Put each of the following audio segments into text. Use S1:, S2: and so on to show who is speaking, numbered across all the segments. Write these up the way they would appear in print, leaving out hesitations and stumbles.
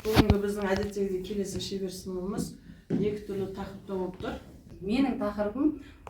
S1: Бүгінгі біздің әдеттегідей келесі шебер сыныбымыз екі түрлі тақырыпта болып тұр.
S2: Менің тақырыбым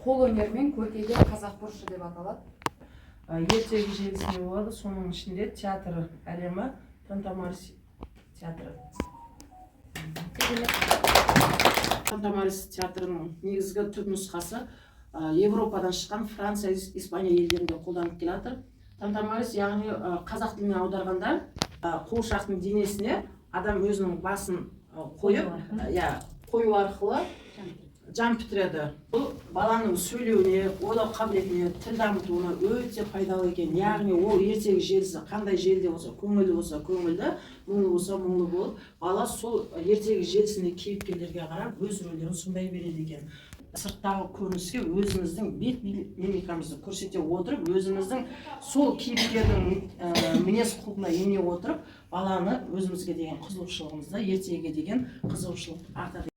S2: қол өнері мен көркейлер қазақ бұрышы деп аталады.
S1: Ертегі желісінде болады, соның ішінде театр әлемі, Тантамарис театры. Тантамарис театрының негізгі түпнұсқасы Европадан шыққан Франция, Испания елдерінде қолданып келе жатыр. Тантамарис яғни қазақ тіліне аударғанда қуыршақтың денесіне адам өзінің басын қойып, қою арқылы жан бітіреді. Бұл баланың сөйлеуіне, ойлау қабілетіне, тіл дамытуына өте пайдалы екен. Яғни ол ертегі желісі қандай желіде болса, көңілді болса көңілді, мұңлы болса мұңлы болып, бала сол ертегі желісінде кейіпкерлерге қарап өз рөлдерін сондай береді екен. Сырттағы көрініске өзіміздің бет мимикамызды көрсете отырып, өзіміздің сол кейіпкердің мінез құлқына ене отырып, баланы өзімізге деген қызығушылығымызды, ертегіге деген қызығушылық артады.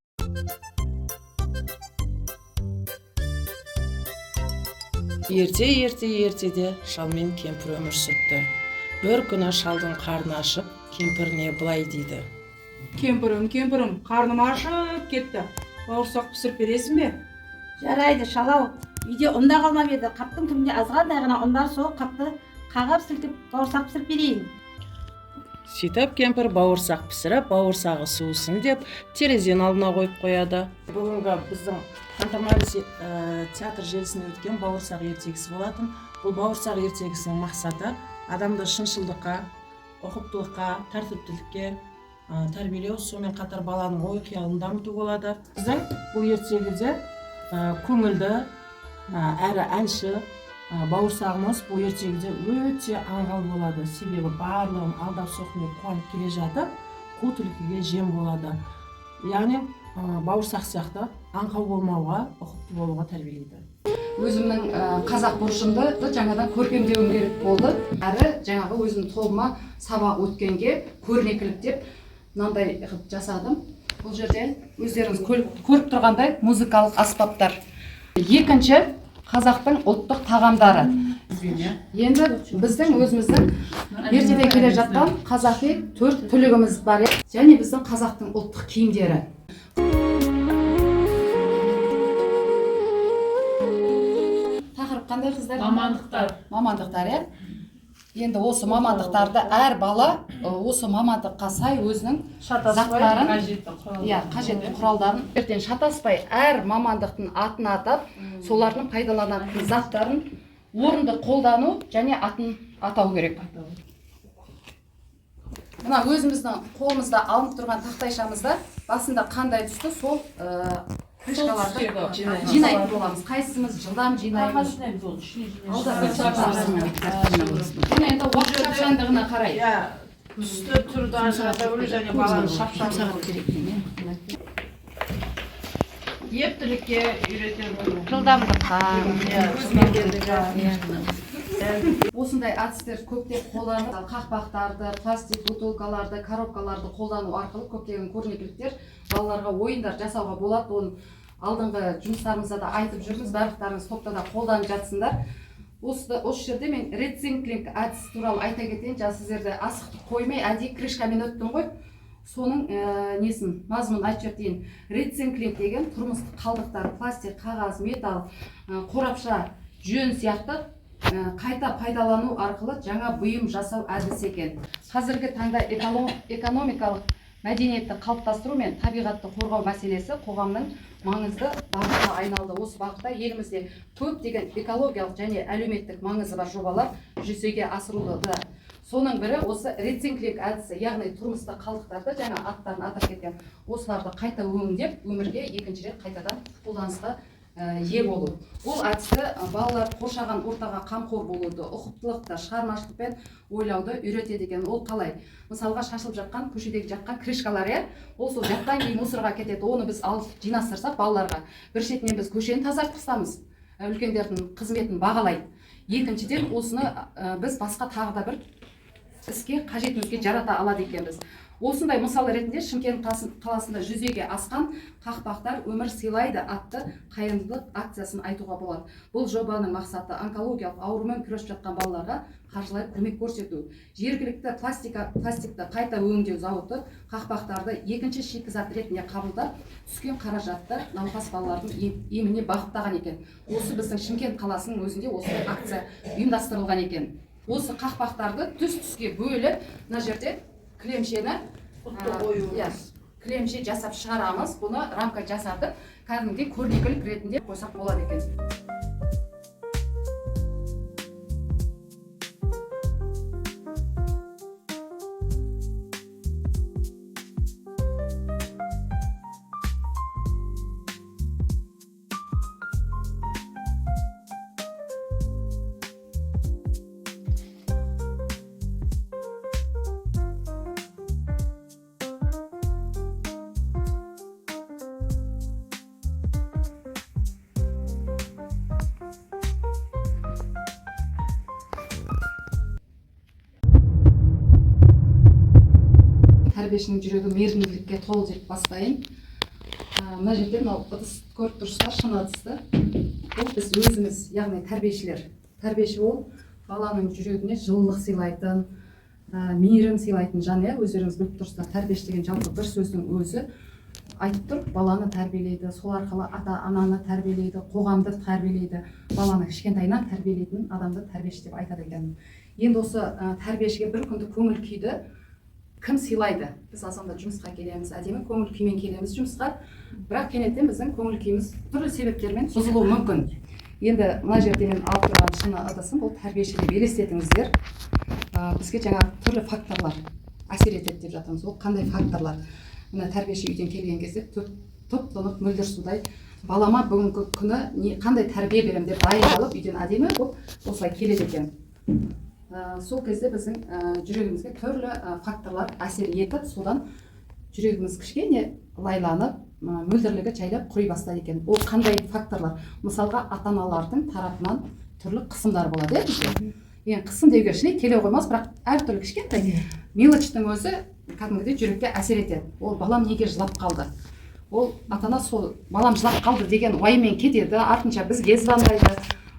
S1: Ерте-ертеде шал мен кемпір өмір сүрді. Бір күні шалдың қарны ашып, кемпіріне былай дейді:
S3: Кемпірім, қарным ашып кетті. Бауырсақ пісіріп бересің бе?
S4: Жарайды, шалау. Үйде ұнда қалмап еді. Қаптың түбінде азғандай ғана ұндар сол қапты қағап сілтіп бауырсақ пісіріп берейін.
S1: Сөйтіп кемпір бауырсақ пісіріп, бауырсағы суысын деп терезенің алдына қойып қояды. Бүгінгі біздің Тантамарис театр желісінде өткен бауырсақ ертегісі болатын. Бұл бауырсақ ертегісінің мақсаты адамды шыншылдыққа, ұқыптылыққа, тәртіптілікке тәрбиелеу, сонымен қатар баланың ой қиялын дамыту болады. Біздің бұл ертегіде көңілді әрі әнші бауырсағымыз бұл ертегіде өте аңғал болады. Себебі барлығын алдап соққымен қуанып келе жатып, қу түлкіге жем болады. Яғни бауырсақ сияқты аңқау болмауға, ұқыпты болуға тәрбиелейді.
S2: Өзімнің қазақ бұрышымды жаңадан көркемдеуім керек болды. Әрі жаңағы өзім тобыма сабақ өткенге көрнекілік деп мынандай қылып жасадым. Бұл жерде өздеріңіз көріп тұрғандай музыкалық аспаптар. Екінші қазақтың ұлттық тағамдары. Енді біздің өзіміздің ертеден келе жатқан қазақи төрт түлігіміз бар, және біздің қазақтың ұлттық киімдері. Тақырып қандай қыздар? Мамандықтар, иә. Енді осы мамандықтарды әр бала осы мамандыққа сай өзінің заттарын, қажетті құралдарын ертең шатаспай әр мамандықтың атын атап, солардың пайдаланатын заттарын орынды қолдану және атын атау керек. Мына өзіміздің қолымызда алынып тұрған тақтайшамызда басында қандай түсті, сол крышкаларды жинайтын боламыз. Қайсымыз жылдам жинаймыз. Енді уақыт шапшаңдығына қарай.
S1: Түсті түрді ажырату және баланы шапшаңдығы керек. Ептілікке үйретеді.
S4: Жылдамдыққа,
S2: осындай әдістер көптеп қолданып, қақпақтарды, пластик бутылкаларды, коробкаларды қолдану арқылы көптеген көрнекіліктер балаларға ойындар жасауға болады. Оны алдыңғы жұмыстарымызда да айтып жүрміз, барлықтарыңыз топта да қолданып жатсыңдар. Осы жерде мен рециклинг әдісі туралы айта кетейін. Сіздерді асықты қоймай, әдейі крышкамен өттім ғой. Соның мазмұнын айтып жіберейін. Рециклинг деген тұрмыстық қалдықтар, пластик, қағаз, металл, қорапша, жүн сияқты қайта пайдалану арқылы жаңа бұйым жасау әдісі екен. Қазіргі таңда экономикалық мәдениетті қалыптастыру мен табиғатты қорғау мәселесі қоғамның маңызды бағытына айналды. Осы бағытта елімізде көптеген экологиялық және әлеуметтік маңызы бар жобалар жүзеге асырылуда. Соның бірі осы рециклинг әдісі, яғни тұрмыстық қалдықтарды жаңа аттарын атап кеткен осыларды қайта өңдеп, өмірге екінші рет қайтадан қолданысқа ие болу. Ол әдісті балалар қоршаған ортаға қамқор болуды, ұқыптылықты, шығармашылықпен ойлауды үйретеді екен. Ол қалай? Мысалға шашылып жатқан, көшедегі жатқан крышкалар, ол сол жаттан кейін мусорға кетеді. Оны біз алып жинастырсақ балаларға, бір шетінен біз көшені тазартқызамыз, үлкендердің қызметін бағалайды. Екіншіден осыны біз басқа тағы да бір іске қажетімізге жарата алады екенбіз. Осындай мысал ретінде Шымкент қаласында жүзеге асқан қақпақтар өмір сыйлайды атты қайырымдылық акциясын айтуға болады. Бұл жобаның мақсаты онкологиялық аурумен күресіп жатқан балаларға қаржылай көмек көрсету. Жергілікті пластикті қайта өңдеу зауыты қақпақтарды екінші шикізат ретінде қабылдап, түскен қаражатты науқас балалардың еміне бағыттаған екен. Осы біздің Шымкент қаласының өзінде осы акция ұйымдастырылған екен. Осы қақпақтарды түс-түске бөліп, мына жерде кілемшені кілемше жасап шығарамыз. Бұны рамка жасатып, кәдімгідей көрнекілік ретінде қойсақ болады екен. Тәрбиешінің жүрегі мейірімділікке толы деп бастайын. Мына жерде мынау ыдыс көріп тұрсыздар, шыны ыдысты. Бұл біз өзіміз, яғни тәрбиешілер. Тәрбиеші ол баланың жүрегіне жылылық сыйлайтын, мейірім сыйлайтын жан. Өздеріңіз біліп тұрсыздар, тәрбиеш деген жалпы бір сөздің өзі айтып тұр, баланы тәрбиелейді, сол арқылы ата-ананы тәрбиелейді, қоғамды тәрбиелейді, баланы кішкентайынан тәрбиелейтін адамды тәрбиеші деп айтады екен. Енді осы тәрбиешіге бір күндік көңіл күйді кім сыйлайды? Біз асанда жұмысқа келеміз, әдемі көңіл күймен келеміз жұмысқа, бірақ кенеттен біздің көңіл күйіміз түрлі себептермен бұзылуы мүмкін. Енді мына жерде мен алып тұрған шыны ыдысым, бұл тәрбиеші деп елестетіңіздер. Бізге жаңа түрлі факторлар әсер етеді деп жатырмыз. Ол қандай факторлар? Мына тәрбиеші үйден келген кезде топ-тонық мөлдір судай, балама бүгінгі күні қандай тәрбие берем деп дайындалып, үйден әдемі болып осылай келеді екен. Сол кезде біздің жүрегімізге түрлі факторлар әсер етіп, содан жүрегіміз кішкене лайланып, мөлдірлігі жайлап құри бастайды екен. Ол қандай факторлар? Мысалға, ата-аналардың тарапынан түрлі қысымдар болады, бізде. Қысым деуге шыны келе қоймас, бірақ әртүрлі кішкентай мелочтың өзі кәдімгідей жүрекке әсер етеді. Ол балам неге жылап қалды? Ол ата-ана сол балам жылап қалды деген уайыммен кетеді, артынша бізге звондайды.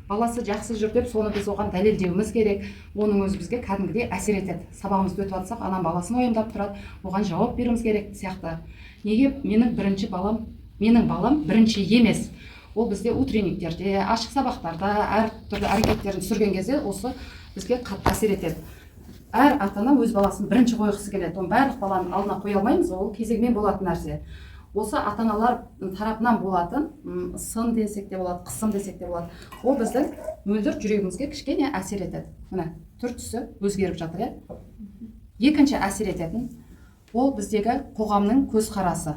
S2: Баласы жақсы жүр деп, соны біз оған дәлелдеуіміз керек. Оның өзі бізге кәдімгідей әсер етеді. Сабағымызды өтіп жатсақ, анам баласын уайымдап тұрады, оған жауап беруіміз керек сияқты. Неге менің балам бірінші емес? Ол бізде утренниктерде, ашық сабақтарда, әртүрлі әрекеттерін түсірген кезде осы бізге қатты әсер етеді. Әр ата-ана өз баласын бірінші қойғысы келеді. Оны барлық баланың алдына қоя алмаймыз, ол кезегімен болатын нәрсе. Осы ата-аналар тарапынан болатын сын десек те болады, қысым десек те болады. Ол біздің мөлдір жүрегімізге кішкене әсер етеді. Міне, түр-түсі өзгеріп жатыр. Екінші әсер ететін ол біздегі қоғамның көзқарасы.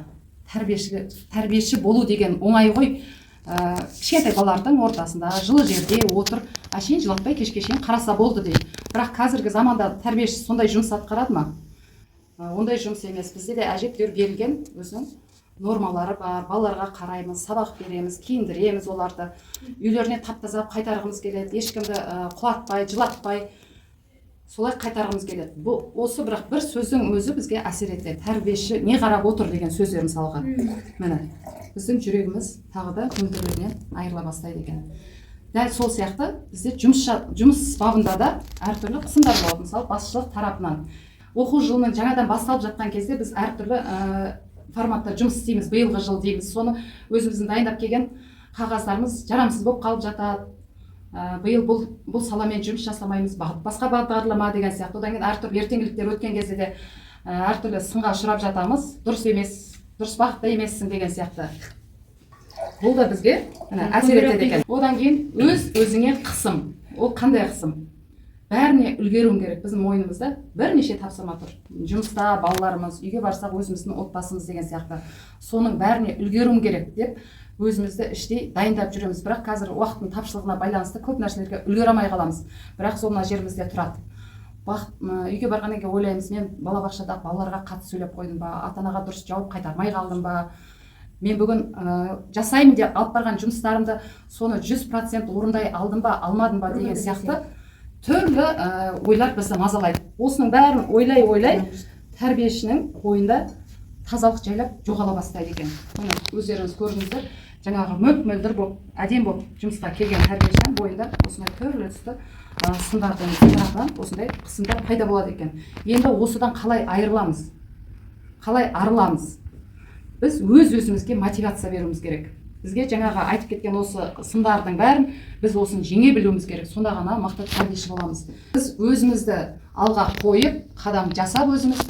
S2: Тәрбиеші болу деген оңай ғой. Кішкентай балалардың ортасында жылы жерде отыр, әшейін жылатпай кешке шейін қараса болды дейді. Бірақ қазіргі заманда тәрбиеші сондай жұмыс атқарады ма? Ондай жұмыс емес. Бізде де әжептәуір берілген өзінің нормалары бар. Балаларға қараймыз, сабақ береміз, киіндіреміз оларды, үйлеріне тап-таза қайтарғымыз келеді, ешкімді құлатпай, жылатпай солай қайтарғымыз келеді. Осы бірақ бір сөздің өзі бізге әсер етеді. Тәрбиеші не қарап отыр деген сөздер мысалға. Міне, біздің жүрегіміз тағы да мөлдірлігінен айырыла бастайды екен. Дәл сол сияқты бізде жұмыс бабында да әртүрлі қысымдар болады. Мысалы, басшылық тарапынан. Оқу жылының жаңадан басталып жатқан кезде біз әртүрлі форматта жұмыс істейміз, биылғы жыл дейміз. Соны өзіміздің дайындап келген қағаздарымыз жарамсыз болып қалып жатады. Биыл бұл саламен жұмыс жасамаймыз, басқа бағдарлама деген сияқты. Одан кейін әртүрлі ертеңгіліктер өткен кезде де әртүрлі сынға ұшырап жатамыз. Дұрыс емес, дұрыс бағытта емессің деген сияқты. Бұл да бізге әсер етеді екен. Одан кейін өз-өзіңе қысым. Ол қандай қысым? Бәріне үлгеруім керек. Біздің мойнымызда бірнеше тапсырма тұр. Жұмыста балаларымыз, үйге барсақ өзіміздің отбасымыз деген сияқты. Соның бәріне үлгеруім керек деп өзімізді іштей дайындап жүреміз. Бірақ қазір уақыттың тапшылығына байланысты көп нәрселерге үлгере алмай қаламыз. Бірақ сол мына жерімізде тұрады. Үйге барғаннан кейін ойлаймыз, мен балабақшада балаларға қатты сөйлеп қойдым ба, ата-анаға дұрыс жауап қайтармай қалдым ба, мен бүгін жасаймын деп алып барған жұмыстарымды соны 100% орындай алдым ба, алмадым ба деген сияқты түрлі ойлар бізді мазалайды. Осының бәрін ойлай тәрбиешінің ойында тазалық жайлап жоғала бастайды екен. Оны өздеріңіз көрдіңіздер. Жаңағы мөп-мөлдір болып, әдем болып жұмысқа келген тәрбиешінің бойында осындай түрлі түсті сындардың тарапынан осындай қысымдар пайда болады екен. Енді осыдан қалай айырыламыз? Қалай арыламыз? Біз өз-өзімізге мотивация беруіміз керек. Бізге жаңағы айтып кеткен осы сындардың бәрін біз осыны жеңе білуіміз керек. Сонда ғана мықты тәрбиеші боламыз. Біз өзімізді алға қойып, қадам жасап өзіміз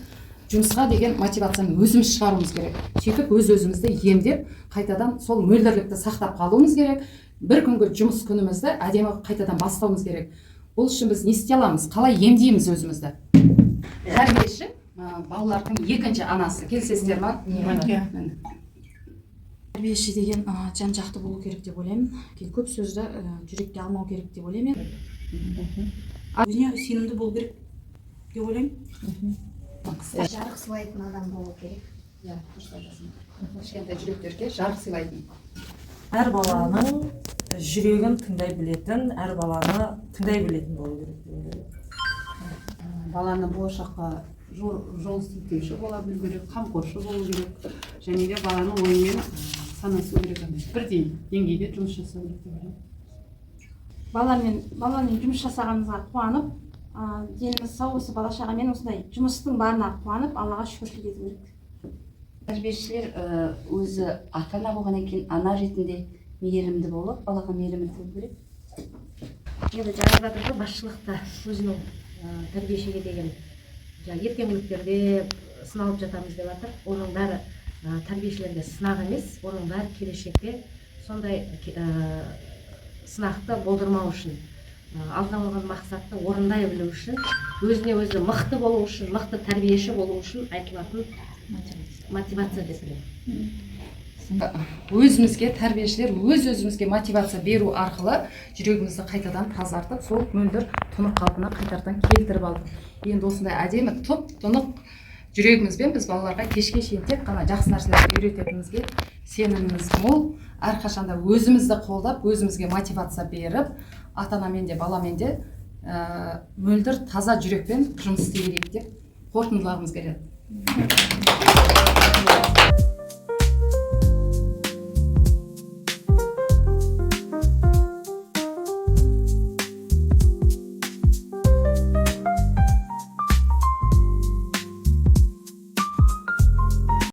S2: жұмысқа деген мотивацияны өзіміз шығаруымыз керек. Сөйтіп өз-өзімізді емдеп, қайтадан сол мөлдірлікті сақтап қалуымыз керек. Бір күнгі жұмыс күнімізді әдемі қайтадан бастауымыз керек. Бұл үшін біз не істей аламыз? Қалай емдейміз өзімізді? Тәрбиеші балалардың екінші анасы. Келісесіздер ма?
S5: Тәрбиеші деген жан-жақты болу керек деп ойлаймын. Көп сөзді жүрекке алмау керек деп ойлаймын. Өзіне сенімді болу керек деп ойлаймын.
S6: Жарық сыйлайтын адам болу керек.
S2: Иә, дұрыс айтасың. Кішкентай жүректерге жарық сыйлайтын.
S7: Әр баланың жүрегін тыңдай білетін, әр баланы тыңдай білетін болу керек деп ойлаймын.
S8: Баланы болашаққа жол сілтеуші бола білу керек, қамқоршы болу керек, және де баланың ойымен санасу керек. Бірдей деңгейде жұмыс жасау керек деп ойлаймын.
S4: Баламен жұмыс жасағанымызға қуанып, деніміз сау, осы бала шағамен осындай жұмыстың барына қуанып, Аллаға шүкіршілік ету керек.
S9: Тәрбиешілер өзі ата-ана болғаннан кейін ана ретінде мейірімді болып, балаға мейірімді болу керек.
S6: Енді жаңағы жатыр ғой, басшылықта өзінің тәрбиешіге деген ертеңгіліктерде сыналып жатамыз деп жатыр. Оның бәрі тәрбиешілерге сынақ емес, оның бәрі келешекте сондай сынақты болдырмау үшін, алдына қойған мақсатты орындай білу үшін, өзіне өзі мықты болу үшін, мықты тәрбиеші болу үшін айтылатын мотивация деп білемін.
S2: Өзімізге, тәрбиешілер өз-өзімізге мотивация беру арқылы жүрегімізді қайтадан тазартып, сол мөлдір тұнық қалпына қайтардан келтіріп алдық. Енді осындай әдемі тұнық жүрегімізбен біз балаларға кешке шейін тек қана жақсы нәрселерді үйрететінімізге сеніміміз мол. Әрқашанда өзімізді қолдап, өзімізге мотивация беріп, ата-анамен де баламен де мөлдір таза жүрекпен жұмыс істей берейік деп қорытындылағымыз келеді.